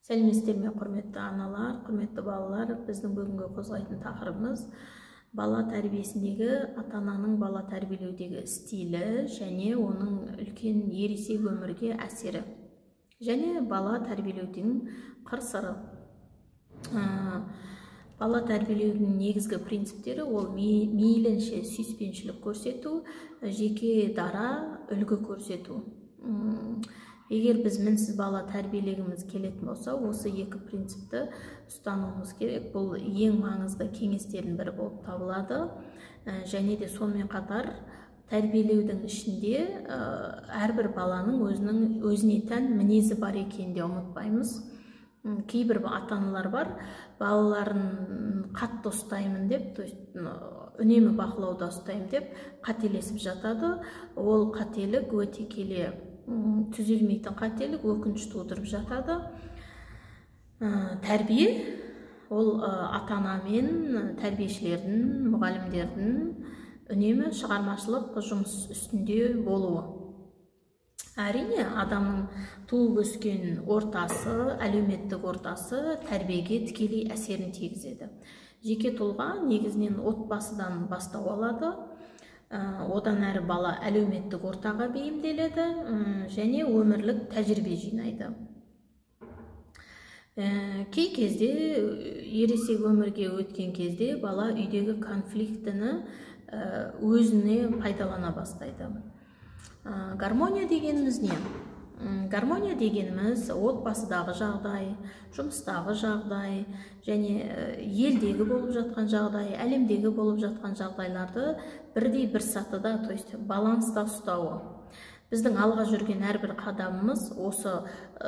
Сәлеметсіздер ме, құрметті аналар, құрметті балалар. Біздің бүгінгі қозғайтын тақырыбымыз бала тәрбиесіндегі ата-ананың бала тәрбиелеудегі стилі және оның үлкен ересек өмірге әсері және бала тәрбиелеудің қыр-сыры. Бала тәрбиелеудің негізгі принциптері ол мейлінше сүйіспеншілік көрсету, жеке дара үлгі көрсету. Егер біз мінсіз бала тәрбиелегіміз келетін болса, осы екі принципті ұстануымыз керек. Бұл ең маңызды кеңестердің бірі болып табылады. Және де сонымен қатар тәрбиелеудің ішінде әрбір баланың өзіне тән мінезі бар екенін де ұмытпаймыз. Кейбір ата-аналар бар, балаларын қатты ұстаймын деп, үнемі бақылауда ұстаймын деп қателесіп жатады. Ол қателік өте келе түзелмейтін қателік, өкініш тудырып жатады. Тәрбие ол ата-ана мен тәрбиешілердің, мұғалімдердің үнемі шығармашылық жұмыс үстінде болуы. Әрине, адамның туып өскен ортасы, әлеуметтік ортасы тәрбиеге тікелей әсерін тигізеді. Жеке тұлға негізінен отбасыдан бастау алады. Одан әрі бала әлеуметтік ортаға бейімделеді және өмірлік тәжірибе жинайды. Кей кезде, ересек өмірге өткен кезде, бала үйдегі конфликтіні өзіне пайдалана бастайды. Гармония дегеніміз не? Гармония дегеніміз отбасыдағы жағдай, жұмыстағы жағдай және елдегі болып жатқан жағдай, әлемдегі болып жатқан жағдайларды бірдей бір сатыда, то есть баланста ұстауы. Біздің алға жүрген әрбір қадамымыз осы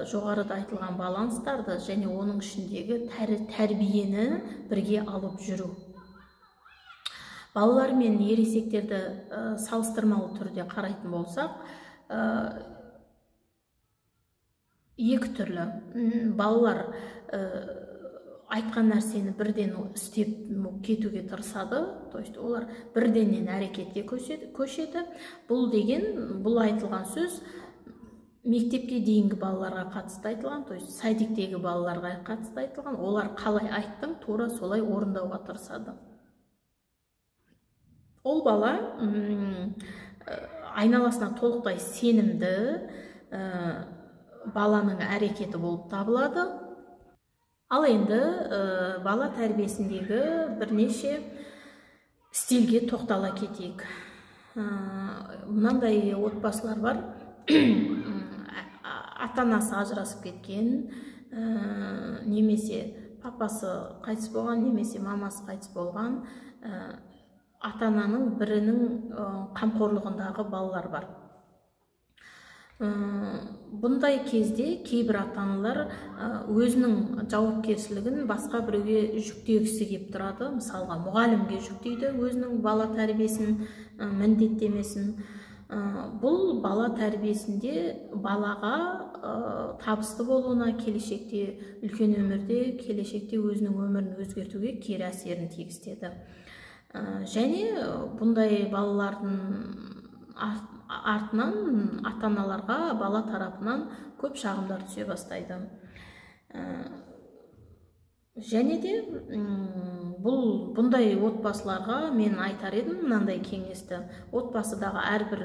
жоғарыда айтылған баланстарды және оның ішіндегі тәрбиені бірге алып жүру. Балалар мен ересектерді салыстырмалы түрде қарайтын болсақ, екі түрлі. Балалар айтқан нәрсені бірден істеп кетуге тырысады, то есть олар бірденнен әрекетке көшеді. Бұл айтылған сөз мектепке дейінгі балаларға қатысты айтылған, то есть садиктегі балаларға қатысты айтылған. Олар қалай айттың, тура солай орындауға тырысады. Ол бала айналасына толықтай сенімді баланың әрекеті болып табылады. Ал енді бала тәрбиесіндегі бірнеше стильге тоқтала кетейік. Мынандай отбасылар бар, ата-анасы ажырасып кеткен, немесе папасы қайтыс болған, немесе мамасы қайтыс болған, ата-ананың бірінің қамқорлығындағы балалар бар. Бұндай кезде кейбір ата-аналар өзінің жауапкершілігін басқа біреуге жүктегісі келіп тұрады. Мысалға, мұғалімге жүктейді өзінің бала тәрбиесін, міндеттемесін. Бұл бала тәрбиесінде балаға табысты болуына, келешекте, үлкен өмірде, келешекте өзінің өмірін өзгертуге кері әсерін тигізеді. Және бұндай балалардың артынан ата-аналарға бала тарапынан көп шағымдар түсе бастайды. Және де бұндай отбасыларға мен айтар едім мынандай кеңесті. Отбасыдағы әрбір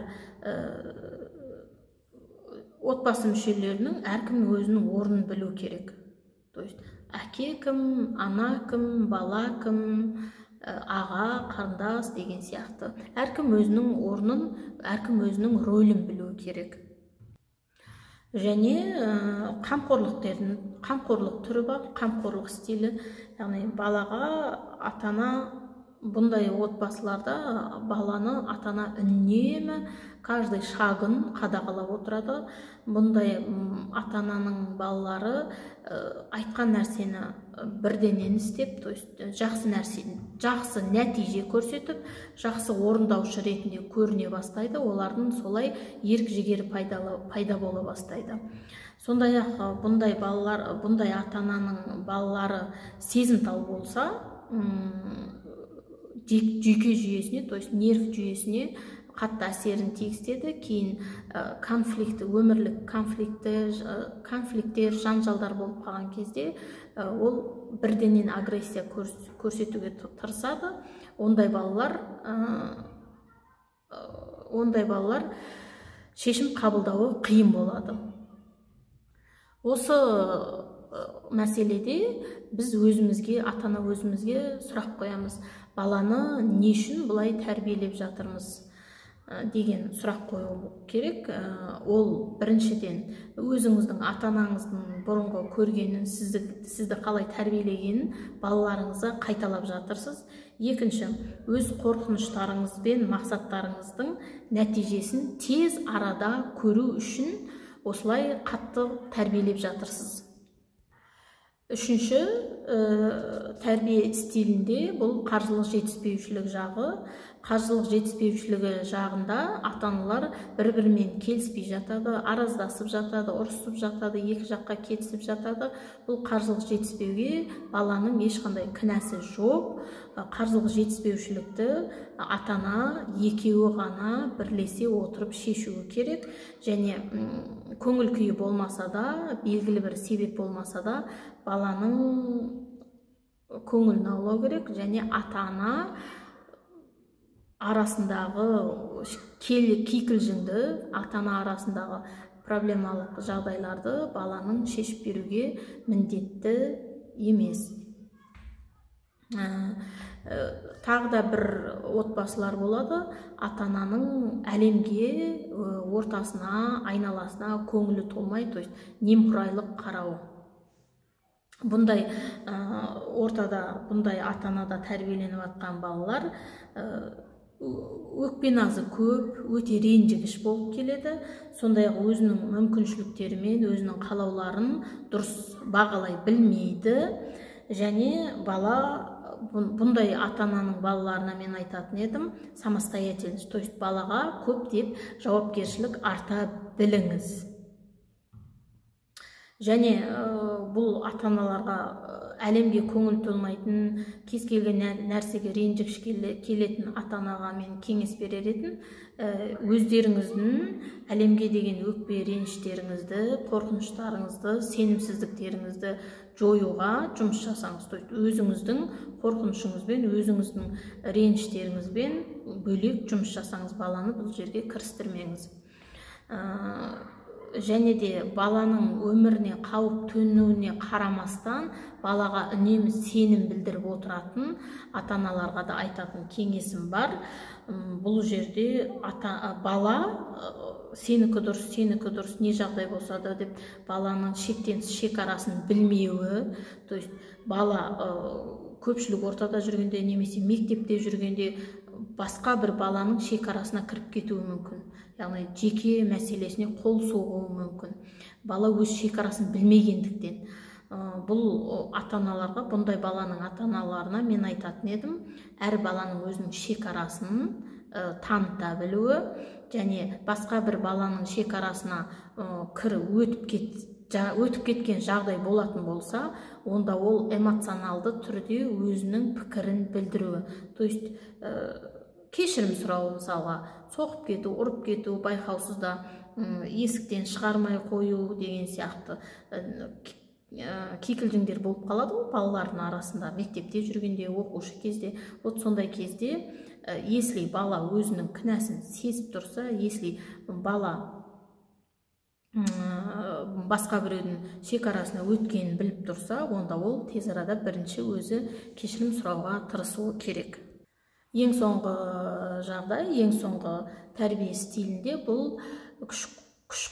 отбасы мүшелерінің әркім өзінің орнын білу керек. То есть әке кім, ана кім, бала кім, аға, қарындас деген сияқты. Әркім өзінің орнын, әркім өзінің рөлін білу керек. Және қамқорлық түрі бар, қамқорлық стилі. Яғни балаға ата-ана, бұндай отбасыларда баланы ата-ана үнемі каждый шагын қадағалап отырады. Бұндай ата-ананың балалары айтқан нәрсені бірденен істеп, то есть жақсы нәтиже көрсетіп, жақсы орындаушы ретінде көріне бастайды. Олардың солай ерік-жігері пайда бола бастайды. Сондай-ақ бұндай ата-ананың балалары сезімтал болса, жүйке жүйесіне, то есть нерв жүйесіне қатты әсерін тигізеді. Кейін өмірлік конфликттер, жанжалдар болып қалған кезде ол бірденен агрессия көрсетуге тырысады. Ондай балалар шешім қабылдауы қиын болады. Осы мәселеде біз ата-ана өзімізге сұрақ қоямыз. Баланы не үшін бұлай тәрбиелеп жатырмыз деген сұрақ қою керек. Ол біріншіден өзіңіздің ата-анаңыздың бұрынғы көргенін, сізді қалай тәрбиелегенін балаларыңызға қайталап жатырсыз. Екінші, өз қорқыныштарыңыз бен мақсаттарыңыздың нәтижесін тез арада көру үшін осылай қатты тәрбиелеп жатырсыз. Үшінші, тәрбие стилінде бұл қаржылық жетіспеушілік жағы. Қаржылық жетіспеушілігі жағында ата-аналар бір-бірімен келіспей жатады, араздасып жатады, ұрысып жатады, екі жаққа кетісіп жатады. Бұл қаржылық жетіспеуге баланың ешқандай кінәсі жоқ. Қаржылық жетіспеушілікті ата-ана екеуі ғана бірлесе отырып шешуі керек. Және көңіл күйі болмаса да, белгілі бір себеп болмаса да, баланың көңілін аулау керек. Және ата-ана арасындағы кикілжіңді, ата-ана арасындағы проблемалық жағдайларды баланың шешіп беруге міндетті емес. Тағы да бір отбасылар болады, ата-ананың әлемге, ортасына, айналасына көңілі толмай, то есть немқұрайлық қарау. Бұндай ата-анада тәрбиеленіп жатқан балалар өкпе-назы көп, өте ренжігіш болып келеді. Сондай-ақ өзінің мүмкіншіліктерімен, өзінің қалауларын дұрыс бағалай білмейді. Және бұндай ата-ананың балаларына мен айтатын едім, самостоятельность, то есть балаға көптеп жауапкершілік арта біліңіз. Және бұл ата-аналарға әлемге көңіл толмайтын, кез келген нәрсеге ренжігіш келетін ата-анаға мен кеңес берер едім. Өздеріңіздің әлемге деген өкпе реніштеріңізді, қорқыныштарыңызды, сенімсіздіктеріңізді жоюға жұмыс жасаңыз. Өзіңіздің қорқынышыңызбен, өзіңіздің реніштеріңізбен бөлек жұмыс жасаңыз. Баланы бұл жерге кірістірмеңіз. Және де баланың өміріне қауіп төнуіне қарамастан балаға үнемі сенім білдіріп отыратын ата-аналарға да айтатын кеңесім бар. Бұл жерде бала сенікі дұрыс, не жағдай болса да деп баланың шектен тыс шекарасын білмеуі, то есть бала көпшілік ортада жүргенде немесе мектепте жүргенде басқа бір баланың шекарасына кіріп кетуі мүмкін. Яғни жеке мәселесіне қол соғуы мүмкін. Бала өз шекарасын білмегендіктен. Бұл ата-аналарға, бұндай баланың ата-аналарына мен айтатын едім, әр баланың өзінің шекарасын таныта білуі, және басқа бір баланың шекарасына өтіп кеткен жағдай болатын болса, онда ол эмоционалды түрде өзінің пікірін білдіруі. То есть кешірім сұрауы, мысалға соғып кету, ұрып кету, байқаусызда есіктен шығармай қою деген сияқты кикілжіңдер болып қалады балалардың арасында, мектепте жүргенде, оқушы кезде. Вот сондай кезде, если бала өзінің кінәсін сезіп тұрса, если бала басқа біреудің шекарасына өткенін біліп тұрса, онда ол тез арада бірінші өзі кешірім сұрауға тырысуы керек. Ең соңғы жағдай, ең соңғы тәрбие стилінде бұл күш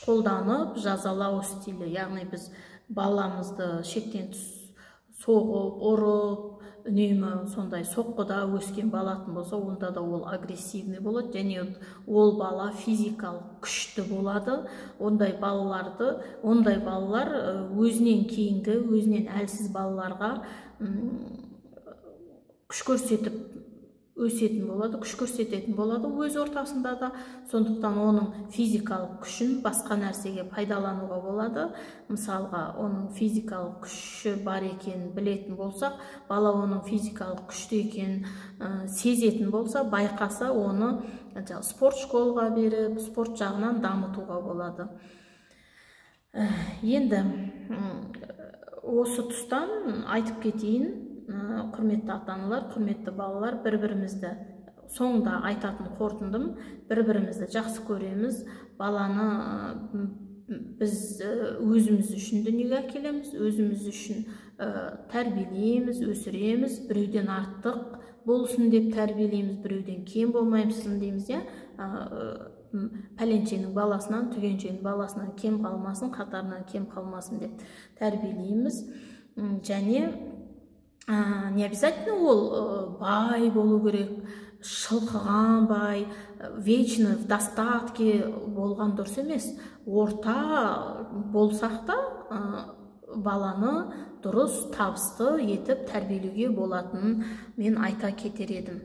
қолданып жазалау стилі. Яғни біз баламызды шектен тыс соғып, ұрып, үнемі сондай соққыда өскен балатын болса, онда да ол агрессивный болады, және ол бала физикалық күшті болады. Ондай балалар өзінен кейінгі, өзінен әлсіз балаларға күш көрсетіп өсетін болады, күш көрсететін болады өз ортасында да. Сондықтан оның физикалық күшін басқа нәрсеге пайдалануға болады. Мысалға, оның физикалық күші бар екенін білетін болсақ, бала оның физикалық күшті екенін сезетін болса, байқаса, оны спорт школға беріп, спорт жағынан дамытуға болады. Енді осы тұстан айтып кетейін, құрметті ата-аналар, құрметті балалар, бір-бірімізді соңында айтатын қорытындым, бір-бірімізді жақсы көреміз. Баланы біз өзіміз үшін дүниеге әкелеміз, өзіміз үшін тәрбиелейміз, өсіреміз, біреуден артық болсын деп тәрбиелейміз, біреуден кем болмаймысың дейміз, пәленшенің баласынан, түгеншенің баласынан кем қалмасын, қатарынан кем қалмасын деп тәрбиелейміз. Және не обязательно ол бай болу керек, шылқыған бай, вечно в достатке болған дұрыс емес. Орта болсақ та баланы дұрыс табысты етіп тәрбиелеуге болатынын мен айта кетер едім.